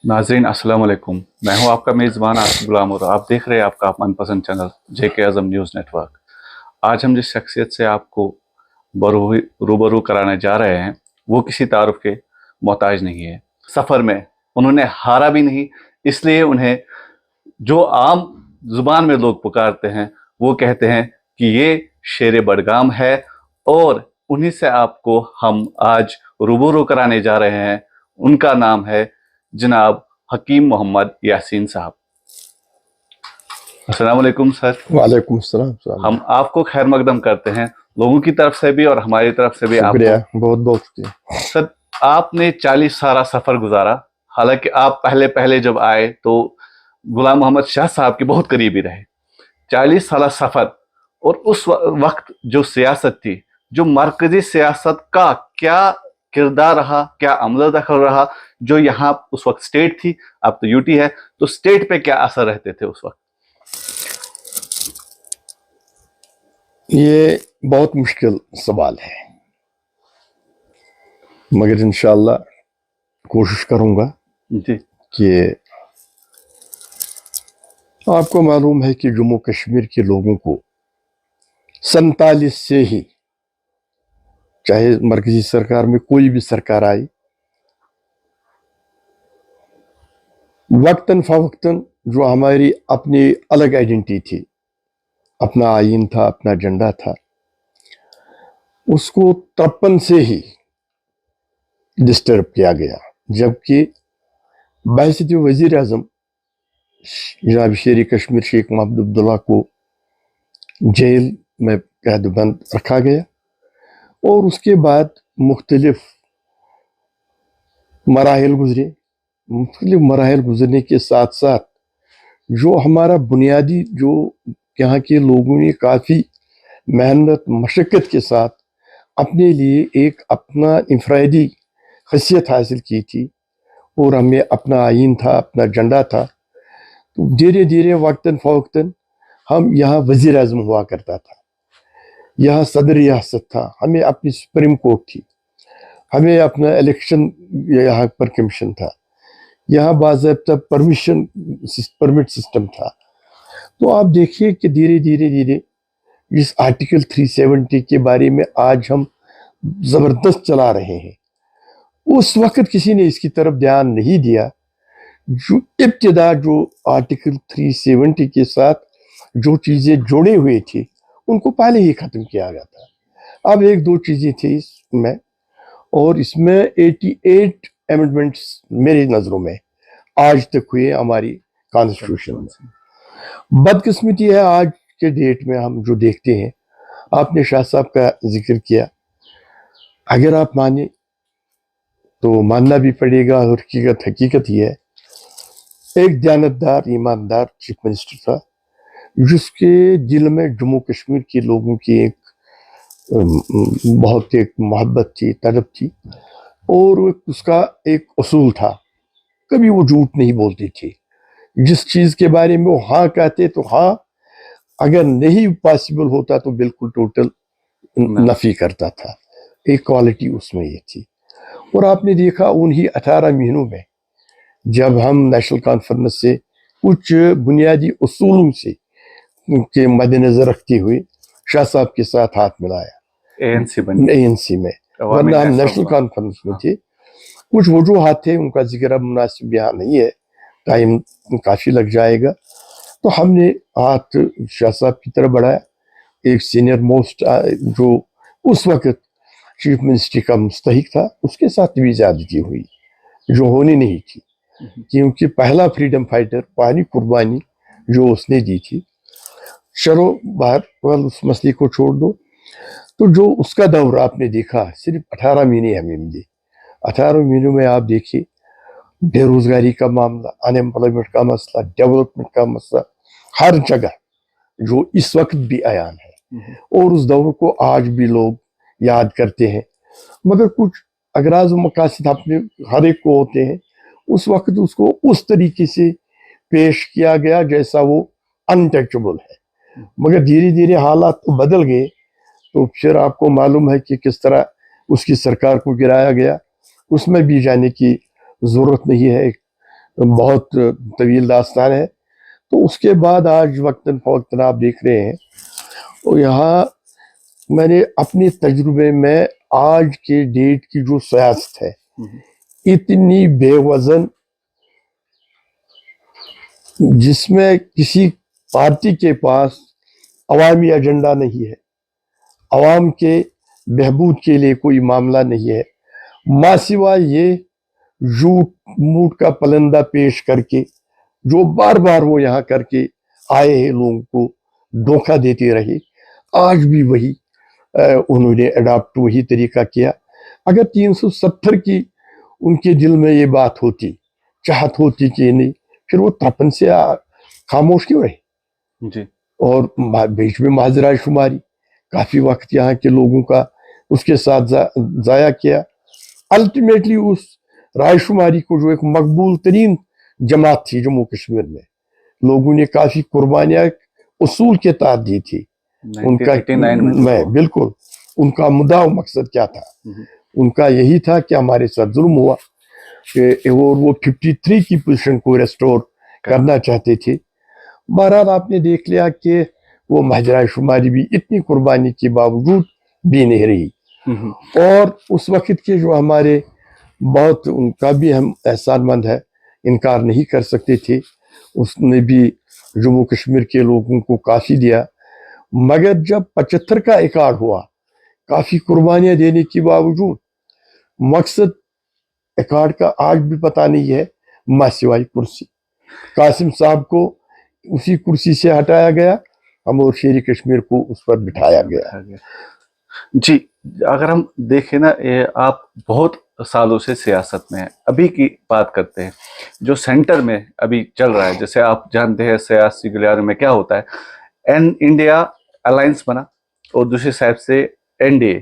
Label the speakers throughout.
Speaker 1: नाजरीन अस्सलाम वालेकुम। मैं हूं आपका मेज़बान आसिफ गुलाम और आप देख रहे हैं आपका मनपसंद चैनल जेके आज़म न्यूज़ नेटवर्क। आज हम जिस शख्सियत से आपको रूबरू कराने जा रहे हैं वो किसी तारुफ के मोहताज नहीं है। सफ़र में उन्होंने हारा भी नहीं, इसलिए उन्हें जो आम जुबान में लोग पुकारते हैं वो कहते हैं कि ये शेर बडगाम है। और उन्हीं से आपको हम आज रूबरू कराने जा रहे हैं। उनका नाम है जनाब हकीम मोहम्मद यासीन साहब। अस्सलाम वालेकुम सर।
Speaker 2: वालेकुम अस्सलाम।
Speaker 1: हम आपको खैर मकदम करते हैं, लोगों की तरफ से भी और हमारी तरफ से भी
Speaker 2: शुक्रिया,
Speaker 1: आपको
Speaker 2: बहुत बहुत शुक्रिया।
Speaker 1: सर। आपने 40 साल सफर गुजारा। हालांकि आप पहले पहले जब आए तो गुलाम मोहम्मद शाह साहब के बहुत करीबी रहे। 40 साल सफर और उस वक्त जो सियासत थी, जो मरकजी सियासत का क्या किरदार रहा, क्या अमल दखल रहा, जो यहाँ उस वक्त स्टेट थी, अब तो यूटी है, तो स्टेट पे क्या असर रहते थे उस वक्त?
Speaker 2: ये बहुत मुश्किल सवाल है, मगर इंशाअल्लाह कोशिश करूंगा
Speaker 1: जी।
Speaker 2: कि आपको मालूम है कि जम्मू कश्मीर के लोगों को 47 से ही, चाहे मरकजी सरकार में कोई भी सरकार आई, वक्तन फवक्तन जो हमारी अपनी अलग आइडेंटिटी थी, अपना आइन था, अपना झंडा था, उसको 53 से ही डिस्टर्ब किया गया। जबकि बाइसत वजीर आजम जनाब शेर कश्मीर शेख मोहम्मद अब्दुल्ला को जेल में कैदबंद रखा गया और उसके बाद मुख्तलिफ मराहिल गुजरने के साथ साथ जो हमारा बुनियादी, जो यहाँ के लोगों ने काफ़ी मेहनत मशक्क़त के साथ अपने लिए एक अपना इंफरादी हैसियत हासिल की थी और हमें अपना आइन था, अपना झंडा था, तो धीरे धीरे वक्तन फ़वक्तन हम यहाँ वज़ीर आज़म हुआ करता था, यहाँ सदर रियासत था, हमें अपनी सुप्रीम कोर्ट थी, हमें अपना इलेक्शन यहाँ पर कमीशन था, यहाँ बाज़ाब्ता परमिट सिस्टम था। तो आप देखिए कि धीरे धीरे इस आर्टिकल 370 के बारे में आज हम ज़बरदस्त चला रहे हैं। उस वक्त किसी ने इसकी तरफ ध्यान नहीं दिया। जो इब्तिदा जो आर्टिकल 370 के साथ जो चीज़ें जोड़े हुए थी उनको पहले ही ख़त्म किया गया था। अब एक दो चीज़ें थी इसमें, और इसमें 88 अमेंडमेंट्स मेरी नज़रों में आज तक हुए हमारी कॉन्स्टिट्यूशन में। बदकिस्मती है आज के डेट में हम जो देखते हैं, आपने शाह साहब का जिक्र किया, अगर आप माने तो मानना भी पड़ेगा और हकीकत ही है। एक दयानतदार ईमानदार चीफ मिनिस्टर था जिसके दिल में जम्मू कश्मीर के लोगों की एक बहुत एक मोहब्बत थी, तलब थी, और उसका एक उसूल था, कभी वो झूठ नहीं बोलती थी। जिस चीज़ के बारे में वो हाँ कहते तो हाँ, अगर नहीं पॉसिबल होता तो बिल्कुल टोटल नफी करता था। एक क्वालिटी उसमें ये थी। और आपने देखा उन्हीं 18 महीनों में जब हम नेशनल कॉन्फ्रेंस से कुछ बुनियादी उसूलों से के मद्देनजर रखते हुए शाह साहब के साथ हाथ मिलाया ANC में, वरना हम नेशनल कॉन्फ्रेंस में थे। कुछ वजूहात थे, उनका जिक्र अब मुनासिब यहाँ नहीं है, टाइम काफ़ी लग जाएगा। तो हमने हाथ शाह साहब की तरफ बढ़ाया। एक सीनियर मोस्ट जो उस वक्त चीफ मिनिस्ट्री का मुस्तहिक था, उसके साथ भी ज्यादती हुई जो होनी नहीं थी, क्योंकि पहला फ्रीडम फाइटर, पहली कुर्बानी जो उसने दी थी। चलो बाहर उस मसले को छोड़ दो। तो जो उसका दौर आपने देखा, सिर्फ 18 महीने हमें मिले। 18 महीनों में आप देखिए बेरोजगारी का मामला, अनएम्प्लॉयमेंट का मसला, डेवलपमेंट का मसला, हर जगह जो इस वक्त भी आयान है, और उस दौर को आज भी लोग याद करते हैं। मगर कुछ अगराज व मकासद अपने हर एक को होते हैं, उस वक्त उसको उस तरीके से पेश किया गया जैसा वो अनटचेबल है। मगर धीरे धीरे हालात तो बदल गए, तो फिर आपको मालूम है कि किस तरह उसकी सरकार को गिराया गया। उसमें भी जाने की ज़रूरत नहीं है। بہت طویل داستان ہے. تو اس کے بعد آج وقتاً فوقتاً آپ دیکھ رہے ہیں اور یہاں میں نے اپنے تجربے میں آج کے ڈیٹ کی جو سیاست ہے اتنی بے وزن، جس میں کسی پارٹی کے پاس عوامی ایجنڈا نہیں ہے، عوام کے بہبود کے لیے کوئی معاملہ نہیں ہے، ماں سوائے یہ جھوٹ موٹ کا پلندہ پیش کر کے جو بار بار وہ یہاں کر کے آئے ہیں، لوگوں کو دھوکہ دیتے رہے. آج بھی وہی انہوں نے اڈاپٹ وہی طریقہ کیا. اگر 370 کی ان کے دل میں یہ بات ہوتی، چاہت ہوتی کہ نہیں، پھر وہ 53 سے خاموش کیوں رہے؟
Speaker 1: جی.
Speaker 2: اور بیچ میں محض رائے شماری کافی وقت یہاں کے لوگوں کا اس کے ساتھ ضائع کیا. الٹیمیٹلی اس رائے شماری کو جو ایک مقبول ترین جماعت تھی جموں کشمیر میں، لوگوں نے کافی قربانیاں اصول کے تحت دی تھی. ان کا
Speaker 1: 1989 میں
Speaker 2: بالکل ان کا مدعا و مقصد کیا تھا؟ ان کا یہی تھا کہ ہمارے ساتھ ظلم ہوا، اور وہ 53 کی پوزیشن کو ریسٹور کرنا چاہتے تھے. بہرحال آپ نے دیکھ لیا کہ وہ محض رائے شماری بھی اتنی قربانی کے باوجود بھی نہیں رہی. اور اس وقت کے جو ہمارے بہت، ان کا بھی ہم احسان مند ہے، انکار نہیں کر سکتے تھے، اس نے بھی جموں کشمیر کے لوگوں کو کافی دیا. مگر جب 75 کا ایکارڈ ہوا، کافی قربانیاں دینے کے باوجود مقصد ایکارڈ کا آج بھی پتہ نہیں ہے، ماں سوائے کرسی. قاسم صاحب کو اسی کرسی سے ہٹایا گیا، ہم اور شیر کشمیر کو اس پر بٹھایا گیا.
Speaker 1: جی. اگر ہم دیکھیں نا، آپ بہت سالوں سے سیاست میں ہیں، ابھی کی بات کرتے ہیں جو سینٹر میں ابھی چل رہا ہے. جیسے آپ جانتے ہیں سیاسی گلیارے میں کیا ہوتا ہے، انڈیا الائنس بنا اور دوسری سائڈ سے این ڈی اے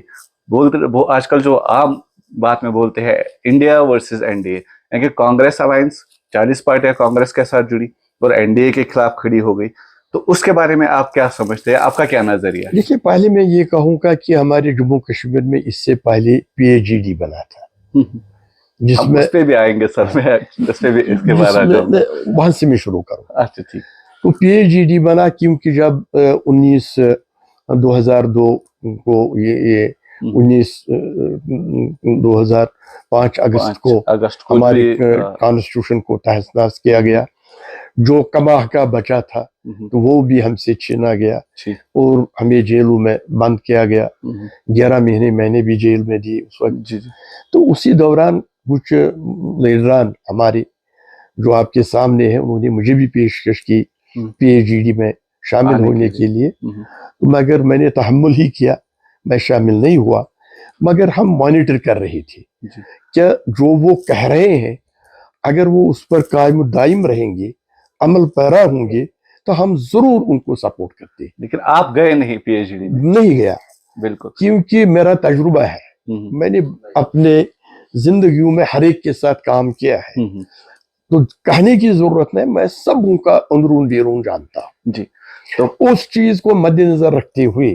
Speaker 1: بولتے. وہ آج کل جو عام بات میں بولتے ہیں India versus N D A, یعنی کہ کانگریس الائنس 40 پارٹیاں کانگریس کے ساتھ جڑی اور این ڈی اے کے خلاف کھڑی ہو گئی. تو اس کے بارے میں آپ کیا سمجھتے ہیں، آپ کا کیا نظریہ ہے؟
Speaker 2: دیکھیے، پہلے میں یہ کہوں گا کہ ہمارے جموں کشمیر میں اس سے پہلے پی ایچ ڈی بنا تھا، جس
Speaker 1: ہم
Speaker 2: میں
Speaker 1: اس پہ بھی آئیں گے سر، میں اس پہ بھی اس کے بعد آ جاؤں گا.
Speaker 2: وہاں سے میں شروع کروں.
Speaker 1: اچھا ٹھیک.
Speaker 2: تو پی ایچ ڈی بنا کیونکہ جب 2002 کو یہ 2005 اگست کو ہمارے کانسٹیٹیوشن کو تہس نہس کیا گیا، جو کماح کا بچا تھا تو وہ بھی ہم سے چھینا گیا اور ہمیں جیلوں میں بند کیا گیا. 11 مہینے میں نے بھی جیل میں دی اس وقت. تو اسی دوران کچھ لیڈران ہمارے جو آپ کے سامنے ہیں، انہوں نے مجھے بھی پیشکش کی پی ایچ ڈی میں شامل ہونے کے لیے، مگر میں نے تحمل ہی کیا، میں شامل نہیں ہوا. مگر ہم مانیٹر کر رہے تھے کہ جو وہ کہہ رہے ہیں اگر وہ اس پر قائم دائم رہیں گے، عمل پیرا ہوں گے تو ہم ضرور ان کو سپورٹ کرتے ہیں.
Speaker 1: لیکن آپ گئے نہیں پی ایچ ڈی میں؟
Speaker 2: نہیں گیا،
Speaker 1: بالکل،
Speaker 2: کیونکہ میرا تجربہ ہے، میں نے اپنے زندگیوں میں ہر ایک کے ساتھ کام کیا ہے، تو کہنے کی ضرورت نہیں، میں سب کا اندرون بیرون جانتا ہوں.
Speaker 1: جی. تو
Speaker 2: اس چیز کو مد نظر رکھتے ہوئے،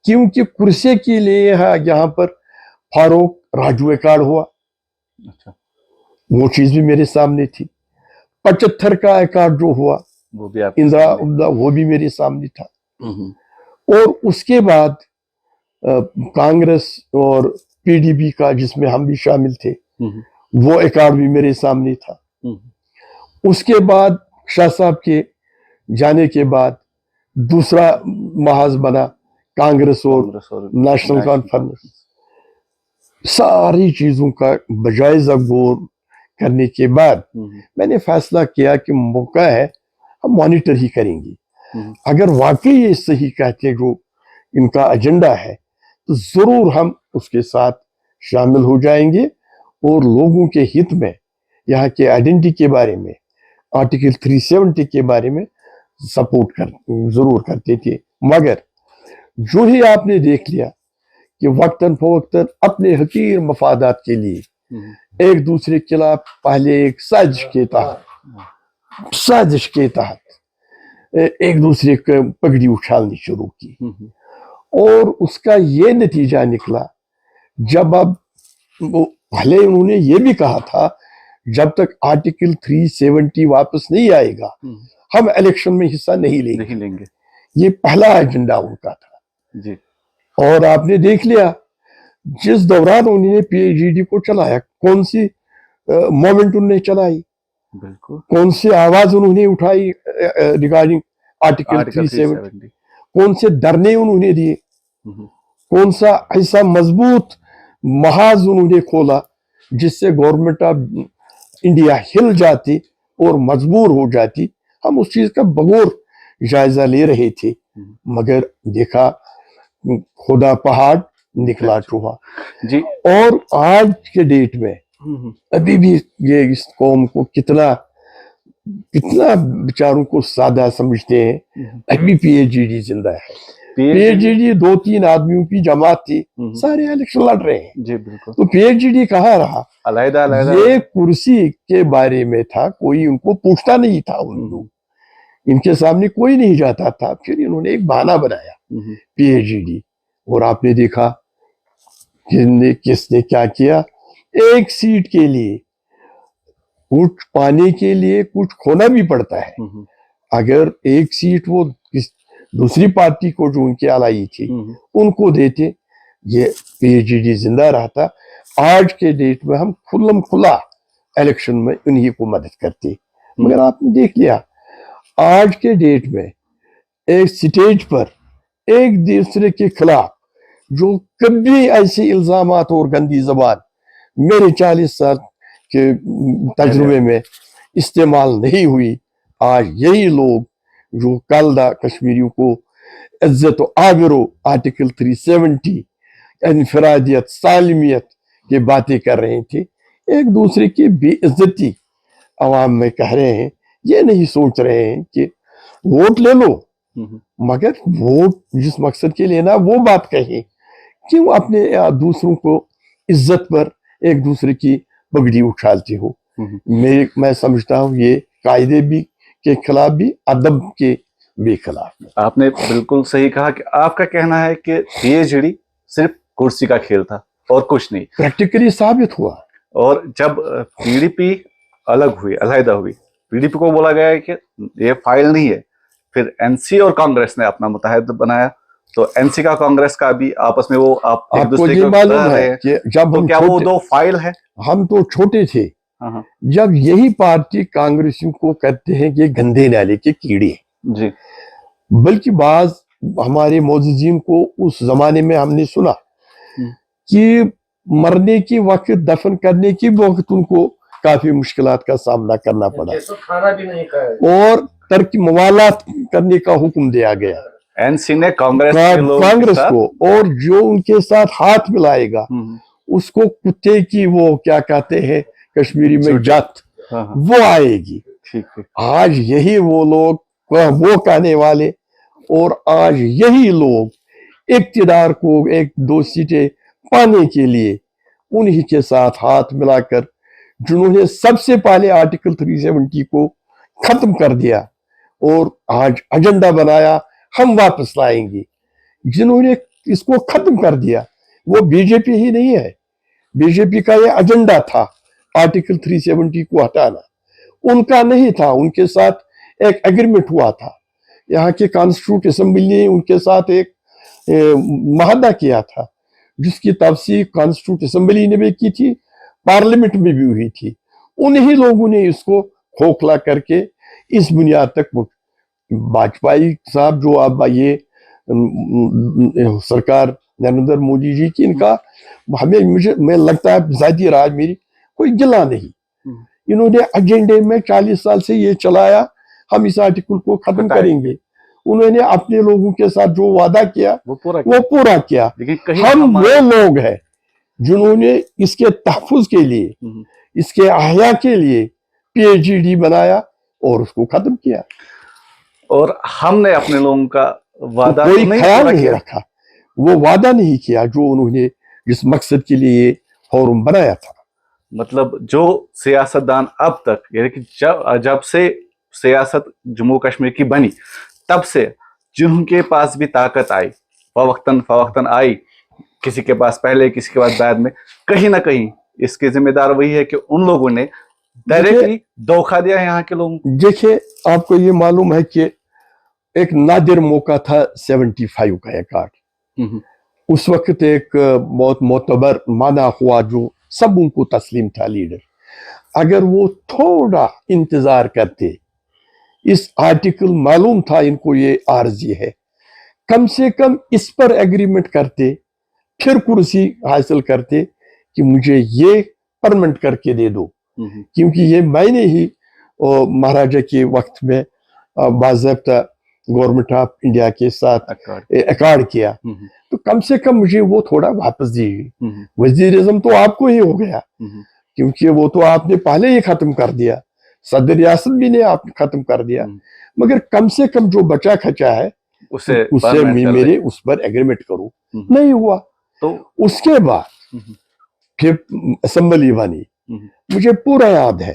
Speaker 2: کیونکہ کرسی کے لیے یہاں پر فاروق راجو ایکارڈ ہوا، وہ چیز بھی میرے سامنے تھی. 75 کا ایکارڈ جو ہوا اندرا عمدہ، وہ بھی میرے سامنے تھا. اور اس کے بعد کانگریس اور پی ڈی پی کا، جس میں ہم بھی شامل تھے، وہ ایکارڈ بھی میرے سامنے تھا. اس کے بعد شاہ صاحب کے جانے کے بعد دوسرا محاذ بنا کانگریس اور نیشنل کانفرنس. ساری چیزوں کا بجائزہ غور کرنے کے بعد میں نے فیصلہ کیا کہ موقع ہے، ہم مانیٹر ہی کریں گے. اگر واقعی یہ صحیح کہتے جو ان کا ایجنڈا ہے تو ضرور ہم اس کے ساتھ شامل ہو جائیں گے اور لوگوں کے ہت میں، یہاں کے آئیڈینٹی کے بارے میں، آرٹیکل 370 کے بارے میں سپورٹ ضرور کرتے تھے. مگر جو ہی آپ نے دیکھ لیا کہ وقتاً فوقتاً اپنے حقیر مفادات کے لیے ایک دوسرے کے خلاف پہلے ایک سازش کے تحت ایک دوسرے کو پگڑی اچھالنی شروع کی، اور اس کا یہ نتیجہ نکلا. جب اب پہلے انہوں نے یہ بھی کہا تھا जब तक आर्टिकल 370 वापस नहीं आएगा हम इलेक्शन में हिस्सा नहीं लेंगे। ये पहला एजेंडा उनका था
Speaker 1: जी।
Speaker 2: और आपने देख लिया जिस दौरान उन्होंने PAGD को चलाया, कौन सी मोमेंट उन्होंने चलाई,
Speaker 1: बिल्कुल,
Speaker 2: कौन सी आवाज उन्होंने उठाई रिगार्डिंग आर्टिकल 370, कौन से धरने उन्होंने दिए, कौन सा ऐसा मजबूत महाज उन्होंने खोला जिससे गवर्नमेंट ऑफ इंडिया हिल जाती और मजबूर हो जाती। हम उस चीज का बगौर जायजा ले रहे थे, मगर देखा खुदा पहाड़ निकला चूहा
Speaker 1: जी।
Speaker 2: और आज के डेट में अभी भी ये इस कौम को कितना बेचारों को सादा समझते हैं। अभी PAGD जिंदा है। PAGD 2-3 आदमियों की जमात थी, सारे इलेक्शन लड़ रहे हैं
Speaker 1: जी, बिल्कुल।
Speaker 2: तो PAGD कहाँ रहा?
Speaker 1: अलग-अलग
Speaker 2: ये कुर्सी के बारे में था, कोई उनको पूछता नहीं था, उन लोग इनके सामने कोई नहीं जाता था। फिर इन्होंने एक बहाना बनाया PAGD, और आपने देखा किसने क्या किया। एक सीट के लिए कुछ पाने के लिए कुछ खोना भी पड़ता है। अगर एक सीट वो दूसरी पार्टी को जो उनके अलाई थी उनको देते, ये PAGD जिंदा रहता। आज के डेट में हम खुल्लम खुला इलेक्शन में उन्हीं को मदद करते, मगर आपने देख लिया आज के डेट में एक स्टेज पर एक दूसरे के खिलाफ जो कभी ऐसे इल्जामात और गंदी जबान मेरे 40 साल के तजुर्बे में इस्तेमाल नहीं हुई, आज यही लोग जो कल कश्मीरियों को इज्जत व आबरू आर्टिकल 370 इनफरादियत सालमियत की बातें कर रहे थे, एक दूसरे की बेइज्जती आवाम में कह रहे हैं। ये नहीं सोच रहे हैं कि वोट ले लो, मगर वोट जिस मकसद के लिए ना वो बात कहें, क्यों अपने दूसरों को इज्जत पर एक दूसरे की पगड़ी उछालते हो। मैं समझता हूँ ये कायदे भी के खिलाफ भी, अदब के भी खिलाफ।
Speaker 1: आपने बिल्कुल सही कहा कि आपका कहना है कि PAGD सिर्फ कुर्सी का खेल था और कुछ नहीं।
Speaker 2: प्रैक्टिकली साबित हुआ।
Speaker 1: और जब PDP अलग हुई, अलहदा हुई, PDP को बोला गया है कि ये फाइल नहीं है, फिर NC और कांग्रेस ने अपना मुत्तहद बनाया, तो NC का कांग्रेस का भी आपस में वो आप एक दूसरे को
Speaker 2: मालूम है कि जब
Speaker 1: तो
Speaker 2: हम
Speaker 1: क्या वो दो फाइल है?
Speaker 2: हम तो छोटे थे जब यही पार्टी कांग्रेसियों को कहते हैं कि गंदे नाले के कीड़े
Speaker 1: जी,
Speaker 2: बल्कि बाज हमारे मोअज़्ज़िज़ीन को उस जमाने में हमने सुना कि मरने के वक्त, दफन करने के वक्त उनको काफी मुश्किलात का सामना करना पड़ा,
Speaker 3: खाना भी नहीं खाया
Speaker 2: और तर्क मवालात करने का हुक्म दिया गया
Speaker 1: NC ने कांग्रेस
Speaker 2: को, और जो उनके साथ हाथ मिलाएगा उसको कुत्ते की वो क्या कहते हैं कश्मीरी में जात, वो आएगी।
Speaker 1: ठीक है।
Speaker 2: आज यही वो लोग वो कहने वाले, और आज यही लोग इक्तिदार को 1-2 सीटें पाने के लिए उन्हीं के साथ हाथ मिलाकर, जिन्होंने सबसे पहले आर्टिकल 370 को खत्म कर दिया और आज एजेंडा बनाया हम वापस लाएंगे, जिन्होंने इसको खत्म कर दिया वो बीजेपी ही नहीं है। बीजेपी का ये एजेंडा था आर्टिकल 370 को हटाना, उनका नहीं था। उनके साथ एक एग्रीमेंट हुआ था, यहाँ के कॉन्स्टिट्यूट असेंबली ने उनके साथ एक माहदा किया था, जिसकी तफसीर कॉन्स्टिट्यूट असेंबली ने भी की थी, पार्लियामेंट में भी हुई थी। उन्हीं लोगों ने इसको खोखला करके इस बुनियाद तक वाजपेयी साहब जो अब ये सरकार नरेंद्र मोदी जी की, इनका मैं लगता है जाती राज मेरी कोई गिला नहीं, इन्होंने एजेंडे में 40 साल से ये चलाया हम इस आर्टिकल को खत्म करेंगे। उन्होंने अपने लोगों के साथ जो वादा किया वो पूरा किया। हम वो लोग हैं जिन्होंने इसके तहफ़्फ़ुज़ के लिए, इसके अहया के लिए PAGD बनाया और उसको खत्म किया,
Speaker 1: और हमने अपने लोगों का वादा
Speaker 2: कोई ख्याल नहीं रखा, वो वादा नहीं किया जो उन्होंने जिस मकसद के लिए फोरम बनाया था।
Speaker 1: मतलब जो सियासतदान अब तक, यानी कि जब से सियासत जम्मू कश्मीर की बनी, तब से जिनके पास भी ताकत आई, फवक्तन आई, किसी के पास पहले किसी के पास बाद में, कहीं ना कहीं इसकी जिम्मेदार वही है कि उन लोगों ने डायरेक्टली धोखा दिया यहाँ के लोगों को।
Speaker 2: देखिए, आपको ये मालूम है कि एक नादिर मौका था 75 का अकार्ड। उस वक्त एक बहुत मोतबर माना हुआ जो सब उनको तस्लीम था लीडर, अगर वो थोड़ा इंतजार करते, इस आर्टिकल मालूम था इनको ये आर्जी है, कम से कम इस पर एग्रीमेंट करते, फिर कुर्सी हासिल करते कि मुझे ये परमानेंट करके दे दो, क्योंकि ये मैंने ही महाराजा के वक्त में बाज़ाब्ता गवर्नमेंट ऑफ इंडिया के साथ अकार्ड किया, तो कम से कम मुझे वो थोड़ा वापस दीजिए। वजीरिज्म तो आपको ही हो गया, क्योंकि वो तो आपने पहले ही खत्म कर दिया, सदर रियासत भी ने आपने खत्म कर दिया, मगर कम से कम जो बचा खचा है
Speaker 1: उससे
Speaker 2: मेरे उस पर एग्रीमेंट करो। नहीं हुआ। तो उसके बाद फिर असेंबली बनी। मुझे पूरा याद है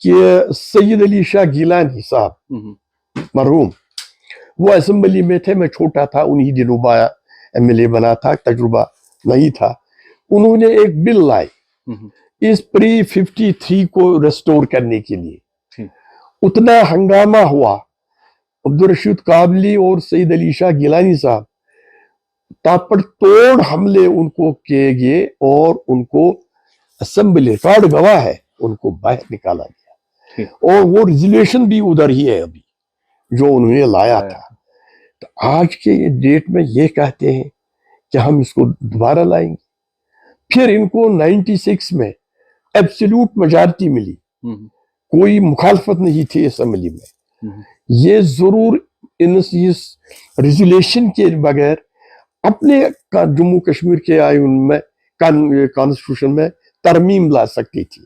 Speaker 2: कि सैयद अली शाह गिलानी साहब मरहूम, वो असेंबली में थे, मैं छोटा था, उन्हीं दिनों MLA बना था, तजुर्बा नहीं था। उन्होंने एक बिल लाई इस प्री 53 को रेस्टोर करने के लिए। उतना हंगामा हुआ, अब्दुल रशीद काबली और सईद अली शाह गिलानी साहब ताबड़तोड़ हमले उनको किए गए और उनको असेंबली, रिकॉर्ड गवाह है, उनको बाहर निकाला गया। और वो रिजोल्यूशन भी उधर ही है अभी जो उन्होंने लाया था। तो आज के डेट में ये कहते हैं कि हम इसको दोबारा लाएंगे। फिर इनको 96 में एब्सोल्यूट मेजॉरिटी मिली, कोई मुखालफत नहीं थी असेंबली में। ये जरूर इस रिजोल्यूशन के बगैर अपने जम्मू कश्मीर के आइन में, कॉन्स्टिट्यूशन में तरमीम ला सकती थी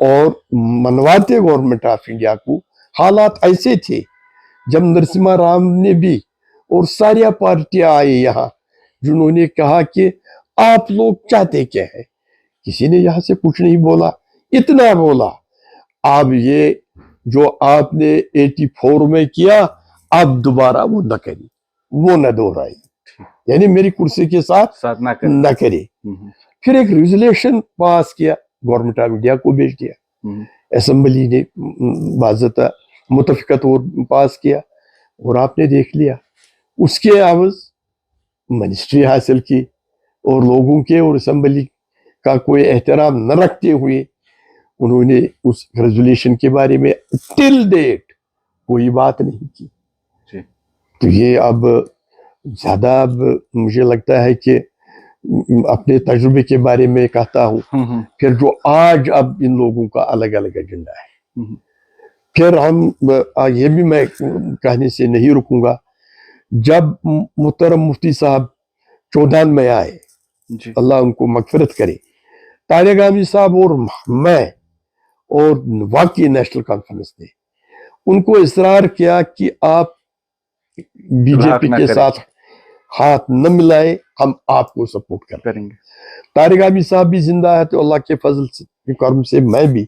Speaker 2: और मनवाते गवर्नमेंट ऑफ इंडिया को। हालात ऐसे थे जब नरसिम्हा राव ने भी और सारी पार्टियां आई यहाँ, जिन्होंने कहा कि आप लोग चाहते क्या है, किसी ने यहाँ से कुछ नहीं बोला, इतना बोला आप ये जो आपने 84 में किया आप दोबारा वो न करिए, वो न दोहराई, यानी मेरी कुर्सी के साथ न करे। फिर एक रिजोल्यूशन पास किया, गवर्नमेंट ऑफ इंडिया को भेज दिया, असेंबली ने बाज़ाब्ता मुतफ़िका तौर पास किया और आपने देख लिया। उसके एवज़ मिनिस्ट्री हासिल की और लोगों के और असेंबली का कोई एहतराम न रखते हुए उन्होंने उस रेजोल्यूशन के बारे में टिल डेट कोई बात नहीं की। तो ये अब ज्यादा, अब मुझे लगता है कि अपने तजुर्बे के बारे में कहता हूँ, फिर जो आज अब इन लोगों का अलग अलग एजेंडा है। फिर हम ये भी मैं कहने से नहीं रुकूंगा, जब मुहतरम मुफ्ती साहब 14 में आए, अल्लाह उनको मगफिरत करे, तारिक आमिर साहब और मैं और वाकई नेशनल कॉन्फ्रेंस ने उनको इसरार किया कि आप बीजेपी के साथ हाथ न मिलाए, हम आपको सपोर्ट करेंगे। तारिक आमिर साहब भी जिंदा है, तो अल्लाह के फजल से, करम से मैं भी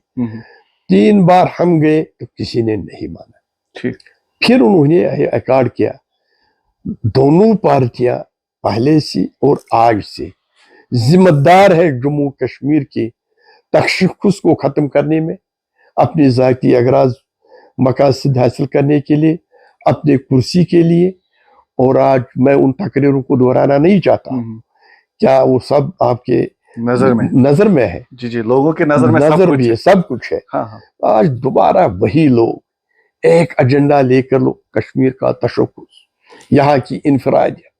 Speaker 2: 3 बार हम गए तो किसी ने नहीं माना। फिर उन्होंने अकार्ड किया। दोनों पार्टियां पहले से और आज से जिम्मेदार है जम्मू कश्मीर के तशख़्ख़ुस को खत्म करने में, अपनी ज़ाती अगराज मकासद हासिल करने के लिए, अपने कुर्सी के लिए। और आज मैं उन तकरीरों को दोहराना नहीं चाहता, क्या वो सब आपके नजर में है?
Speaker 1: जी, लोगों के नजर में
Speaker 2: नजर भी है, सब कुछ है। आज दोबारा वही लोग एक एजेंडा लेकर लो, कश्मीर का तशख़्ख़ुस, यहाँ की इनफरादियत,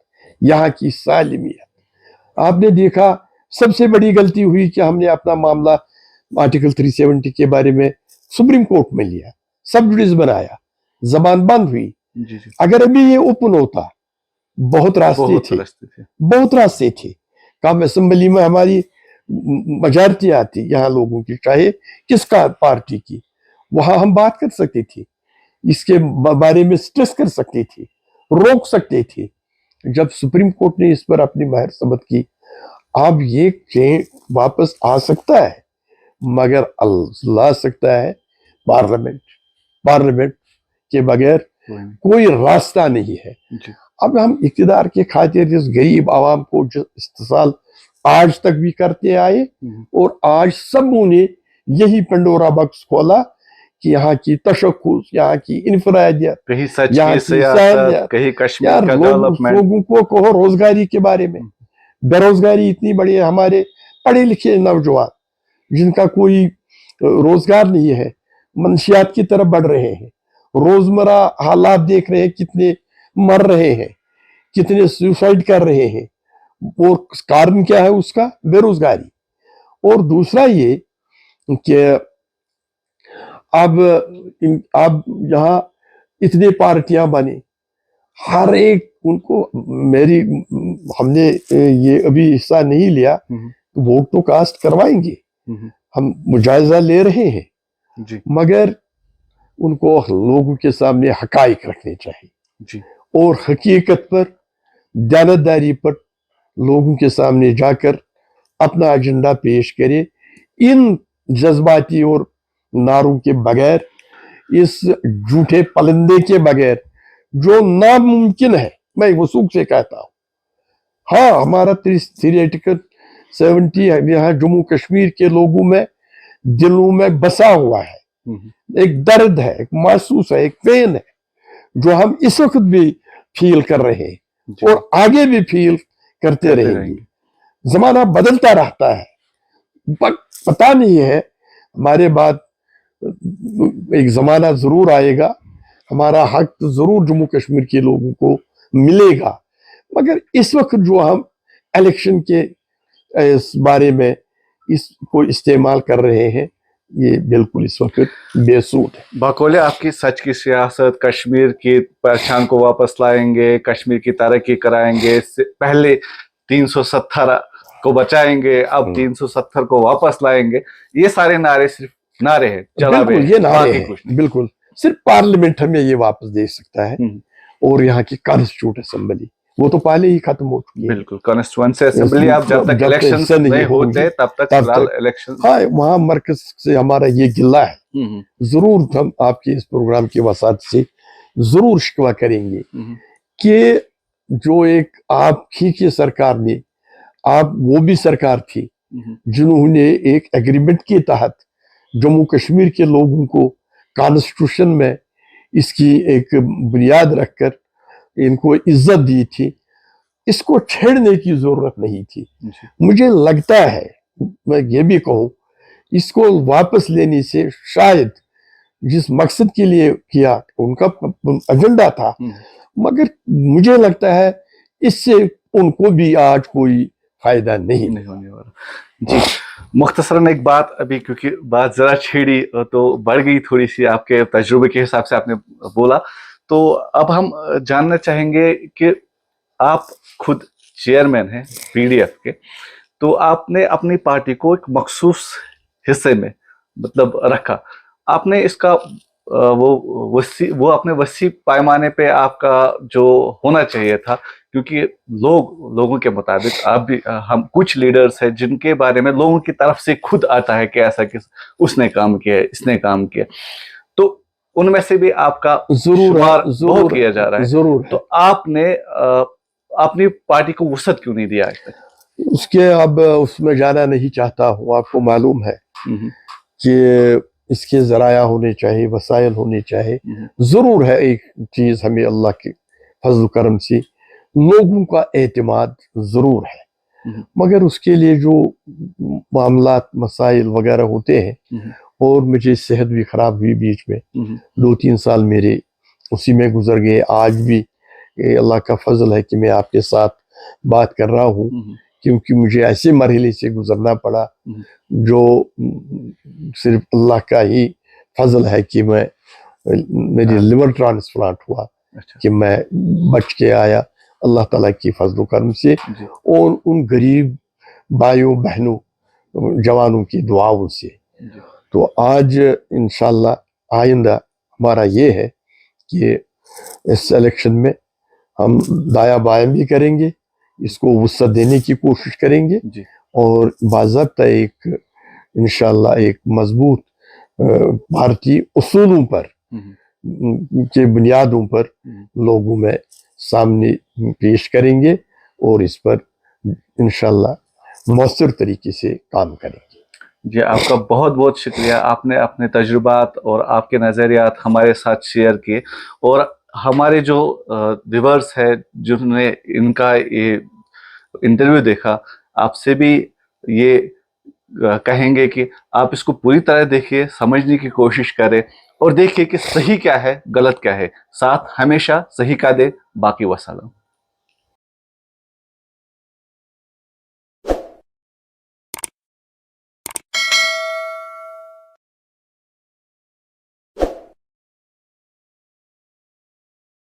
Speaker 2: यहाँ की सालिमियत। आपने देखा सबसे बड़ी गलती हुई कि हमने अपना मामला आर्टिकल 370 के बारे में सुप्रीम कोर्ट में लिया, सब जुडिस बनाया, जबान बंद हुई। अगर अभी ये ओपन होता, बहुत रास्ते थे। कम असेंबली में हमारी मेजॉरिटी आती यहाँ लोगों की, चाहे किसका पार्टी की, वहां हम बात कर सकते थे, इसके बारे में स्ट्रेस कर सकते थे, रोक सकते थे। जब सुप्रीम कोर्ट ने इस पर अपनी महर सबत की, अब ये चेंज वापस आ सकता है, मगर ला सकता है पार्लियामेंट के बगैर कोई रास्ता नहीं है। अब हम इक़्तिदार के खातिर जिस गरीब आवाम को जो इस्तेसाल आज तक भी करते आए, और आज सबों ने यही पंडोरा बॉक्स खोला कि यहाँ की तशक्कुस, यहाँ की इंफरादियत,
Speaker 1: कहीं सच
Speaker 2: यहाँ
Speaker 1: की
Speaker 2: की
Speaker 1: सियासत,
Speaker 2: सैनियत,
Speaker 1: कहीं कश्मीर
Speaker 2: यार
Speaker 1: का डेवलपमेंट।
Speaker 2: लोगों को कहो रोजगारी के बारे में। बेरोजगारी इतनी बड़ी है, हमारे पढ़े लिखे नौजवान जिनका कोई रोजगार नहीं है, मंशियात की तरफ बढ़ रहे हैं। रोजमर्रा हालात देख रहे हैं, कितने मर रहे हैं, कितने सुसाइड कर रहे हैं, और कारण क्या है उसका? बेरोजगारी। और दूसरा ये कि अब यहाँ इतने पार्टियां बने, हर एक उनको हमने ये अभी हिस्सा नहीं लिया, वोट तो कास्ट करवाएंगे, हम मुजायजा ले रहे हैं
Speaker 1: जी
Speaker 2: मगर उनको लोगों के सामने हकाइक रखने चाहिए
Speaker 1: जी
Speaker 2: और हकीकत पर, दयानतदारी पर लोगों के सामने जाकर अपना एजेंडा पेश करे, इन जज्बाती और नारों के बगैर, इस झूठे पलंदे के बगैर जो नामुमकिन है। मैं वसूख से कहता हूं, हाँ हमारा थियोरेटिकल 70 यहाँ जम्मू कश्मीर के लोगों में, दिलों में बसा हुआ है, एक दर्द है, एक महसूस है, एक पेन है, जो हम इस वक्त भी फील कर रहे हैं और आगे भी फील करते रहेंगे। जमाना बदलता रहता है, पता नहीं है हमारे बाद एक जमाना जरूर आएगा, हमारा हक जरूर जम्मू कश्मीर के लोगों को मिलेगा, मगर इस वक्त जो हम इलेक्शन के इस बारे में इसको इस्तेमाल कर रहे हैं, ये बिल्कुल इस वक्त बेसूद है।
Speaker 1: बाकोले, आपकी सच की सियासत, कश्मीर की पहचान को वापस लाएंगे, कश्मीर की तरक्की कराएंगे, पहले 370 को बचाएंगे, अब 370 को वापस लाएंगे, ये सारे नारे सिर्फ नारे हैं,
Speaker 2: बिल्कुल ये नारे हैं, बिल्कुल सिर्फ पार्लियामेंट हमें ये वापस दे सकता है, और यहाँ की कॉन्स्टिट्यूट असेंबली वो तो पहले ही खत्म हो चुकी है।
Speaker 1: बिल्कुल, कॉन्स्टिट्यूएंसी असेंबली आप जब तक इलेक्शंस नहीं होते तब तक फिलहाल इलेक्शन।
Speaker 2: हाँ, वहाँ मरकज से हमारा ये गिला है, जरूर हम आपके इस प्रोग्राम की वसात से जरूर शिकवा करेंगे कि जो एक आपकी की सरकार ने, आप वो भी सरकार थी जिन्होंने एक एग्रीमेंट के तहत जम्मू कश्मीर के लोगों को कॉन्स्टिट्यूशन में इसकी एक बुनियाद रखकर इनको इज्जत दी थी, इसको छेड़ने की जरूरत नहीं थी। मुझे लगता है, मैं ये भी कहूँ, इसको वापस लेने से शायद जिस मकसद के लिए किया उनका एजेंडा था, मगर मुझे लगता है इससे उनको भी आज कोई फायदा नहीं
Speaker 1: होने वाला। जी, मुख्तसरन एक बात अभी, क्योंकि बात जरा छेड़ी तो बढ़ गई थोड़ी सी, आपके तजुर्बे के हिसाब से आपने बोला, तो अब हम जानना चाहेंगे कि आप खुद चेयरमैन हैं पीडीएफ के, तो आपने अपनी पार्टी को एक मखसूस हिस्से में मतलब रखा, आपने इसका वो अपने वसी पैमाने पे आपका जो होना चाहिए था, क्योंकि लोगों के मुताबिक आप भी, हम कुछ लीडर्स हैं जिनके बारे में लोगों की तरफ से खुद आता है कि ऐसा कि उसने काम किया, इसने काम किया, तो उनमें से भी आपका शुमार बहुत किया जा रहा है। जरूर तो आपने अपनी पार्टी को वसत क्यों नहीं दिया आज तक?
Speaker 2: उसके अब उसमें जाना नहीं चाहता हूँ। आपको मालूम है कि इसके जराया होने चाहिए, वसाइल होने चाहिए। जरूर है एक चीज, हमें अल्लाह के फजल करम से लोगों का एतमाद जरूर है, मगर उसके लिए जो मामलात मसाइल वगैरह होते हैं, और मुझे सेहत भी खराब हुई बीच में, 2-3 साल मेरे उसी में गुजर गए। आज भी अल्लाह का फजल है कि मैं आपके साथ बात कर रहा हूँ, क्योंकि मुझे ऐसे मरहले से गुजरना पड़ा जो सिर्फ अल्लाह का ही फजल है कि मेरी लिवर ट्रांसप्लांट हुआ, कि मैं बच के आया अल्लाह ताला की फजल करम से, और उन गरीब भाइयों बहनों जवानों की दुआओं से। तो आज इंशाल्लाह आइंदा हमारा ये है कि इस इलेक्शन में हम दाया बायां भी करेंगे, इसको वुसअत देने की कोशिश करेंगे, और बाज़ाब्ता एक इंशाल्लाह एक मजबूत भारतीय उसूलों पर के बुनियादों पर लोगों में सामने पेश करेंगे, और इस पर इंशाल्लाह मौसर तरीके से काम करेंगे।
Speaker 1: जी आपका बहुत बहुत शुक्रिया, आपने अपने तजुर्बात और आपके नज़रियात हमारे साथ शेयर किए, और हमारे जो व्यूअर्स है जिन्होंने इनका ये इंटरव्यू देखा, आपसे भी ये कहेंगे कि आप इसको पूरी तरह देखिए, समझने की कोशिश करें और देखिए कि सही क्या है गलत क्या है, साथ हमेशा सही का दे, बाकी वसलम।